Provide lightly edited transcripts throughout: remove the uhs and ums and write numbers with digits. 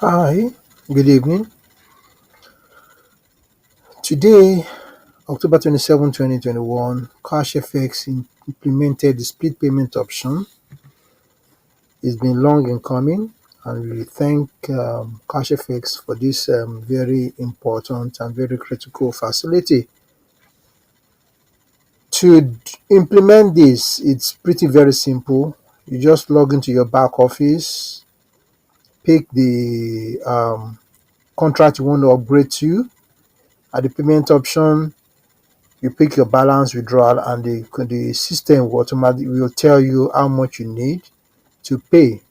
Hi, good evening. Today, October 27, 2021, CashFX implemented the split payment option. It's been long in coming, and we thank CashFX for this very important and very critical facility. Implement this, it's pretty very simple. You just log into your back office, pick the contract you want to upgrade to. At the payment option, you pick your balance withdrawal, and the system will automatically tell you how much you need to pay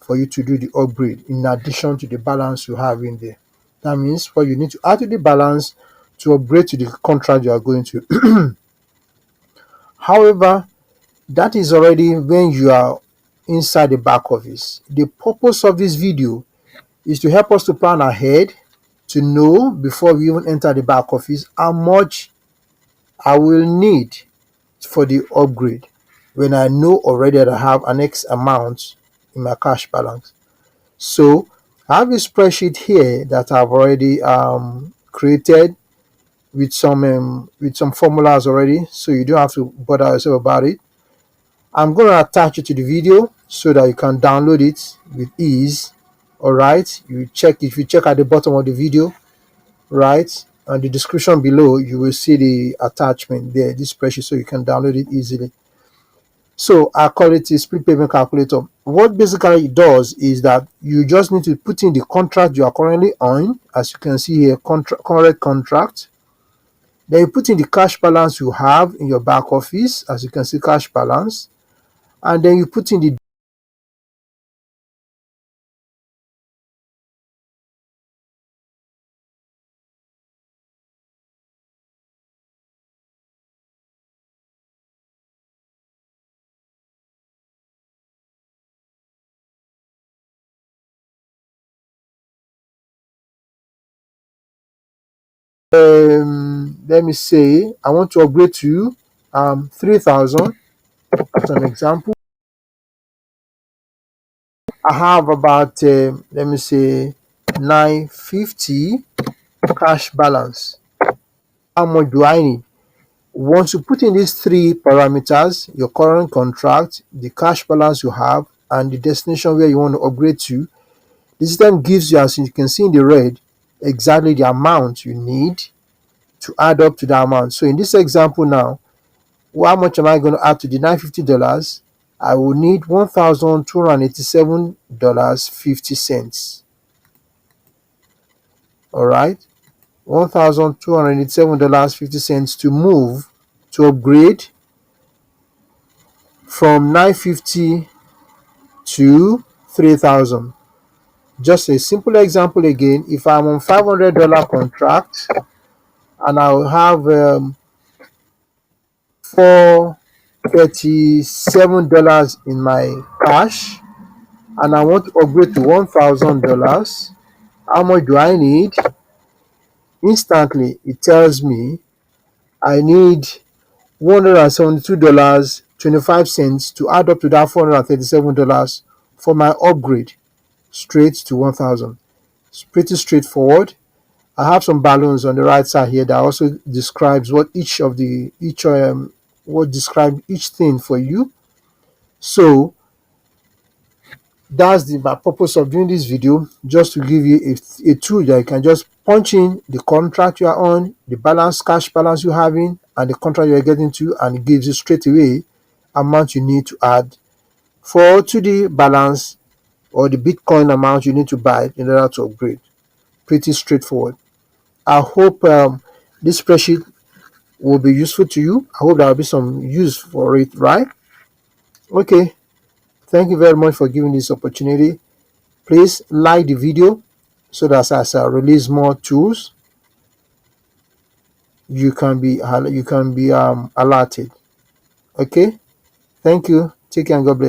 for you to do the upgrade in addition to the balance you have in there. That means what you need to add to the balance to upgrade to the contract you are going to. However, that is already when you are inside the back office. The purpose of this video is to help us to plan ahead, to know before we even enter the back office how much I will need for the upgrade when I know already that I have an X amount in my cash balance. So I have a spreadsheet here that I've already created with some formulas already, so you don't have to bother yourself about it. I'm going to attach it to the video so that you can download it with ease. All right, if you check at the bottom of the video, right, and the description below, you will see the attachment there, this spreadsheet, so you can download it easily. So I call it a split payment calculator. What basically it does is that you just need to put in the contract you are currently on, as you can see here, current contract. Then you put in the cash balance you have in your back office, as you can see, cash balance, and then you put in the let me say I want to upgrade to 3,000 as an example. I have about let me say 950 cash balance. How much do I need? Once you put in these three parameters, your current contract, the cash balance you have, and the destination where you want to upgrade to, the system gives you, as you can see in the red, exactly the amount you need to add up to the amount. So in this example now, how much am I going to add to the $950? I will need $1,287.50. All right, $1,287.50 to move, to upgrade from 950 to 3,000. Just a simple example again. If I'm on $500 contract and I'll have $437 in my cash, and I want to upgrade to $1,000, how much do I need? Instantly, it tells me I need $172.25 to add up to that $437 for my upgrade straight to 1,000. It's pretty straightforward. I have some balloons on the right side here that also describes what what describe each thing for you. So that's the purpose of doing this video, just to give you a tool that you can just punch in the contract you are on, the cash balance you having, and the contract you are getting to, and it gives you straight away amount you need to add to the balance or the Bitcoin amount you need to buy in order to upgrade. Pretty straightforward. I hope this spreadsheet will be useful to you. I hope there will be some use for it, right? Okay. Thank you very much for giving this opportunity. Please like the video so that as I release more tools, you can be alerted. Okay. Thank you. Take care and God bless.